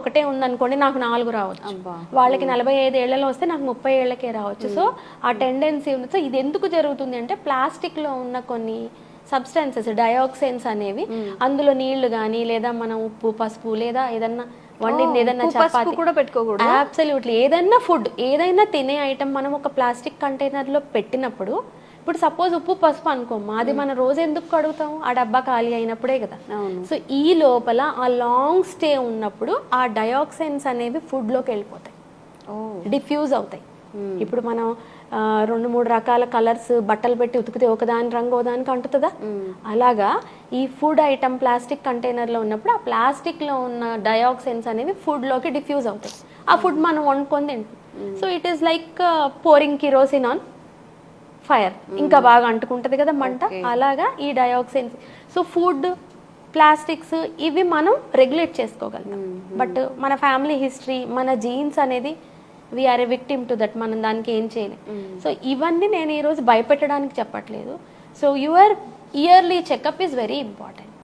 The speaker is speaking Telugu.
ఒకటే ఉందనుకోండి, నాకు 4 రావచ్చు. వాళ్ళకి 45 ఏళ్లలో వస్తే నాకు 30 ఏళ్లకే రావచ్చు. సో ఆ టెండెన్సీ ఉంది. సో ఇది ఎందుకు జరుగుతుంది అంటే ప్లాస్టిక్ లో ఉన్న కొన్ని సబ్స్టెన్సెస్, డయాక్సైన్స్ అనేవి, అందులో నీళ్లు కానీ లేదా మనం ఉప్పు, పసుపు లేదా ఏదన్నా వండింది, ఏదన్నా చపాతీ కూడా పెట్టుకోకూడదు. అబ్సల్యూట్లీ. ఏదైనా ఫుడ్, ఏదైనా తినే ఐటమ్ మనం ఒక ప్లాస్టిక్ కంటైనర్ లో పెట్టినప్పుడు, ఇప్పుడు సపోజ్ ఉప్పు పసుపు అనుకోమ్మా, అది మనం రోజు ఎందుకు కడుగుతాం? ఆ డబ్బా ఖాళీ అయినప్పుడే కదా. సో ఈ లోపల ఆ లాంగ్ స్టే ఉన్నప్పుడు ఆ డయాక్సైన్స్ అనేవి ఫుడ్ లోకి వెళ్ళిపోతాయి, డిఫ్యూజ్ అవుతాయి. ఇప్పుడు మనం 2-3 రకాల కలర్స్ బట్టలు పెట్టి ఉతికితే ఒకదాని రంగు ఒకదానికి అంటుతుందా? అలాగా ఈ ఫుడ్ ఐటమ్ ప్లాస్టిక్ కంటైనర్ లో ఉన్నప్పుడు ఆ ప్లాస్టిక్ లో ఉన్న డయాక్సైన్స్ అనేవి ఫుడ్ లోకి డిఫ్యూజ్ అవుతాయి. ఆ ఫుడ్ మనం వండుకొని తింటాం. So it is like pouring kerosene on fire, ఇంకా బాగా అంటుకుంటది కదా మంట. అలాగా ఈ డయాక్సైన్స్. సో ఫుడ్, ప్లాస్టిక్స్ ఇవి మనం రెగ్యులేట్ చేసుకోగలుగుతాం. బట్ మన ఫ్యామిలీ హిస్టరీ, మన జీన్స్ అనేది we are a victim to that. మనం దానికి ఏం చేయలేం. సో ఇవన్నీ నేను ఈరోజు భయపెట్టడానికి చెప్పట్లేదు. So your yearly checkup is very important.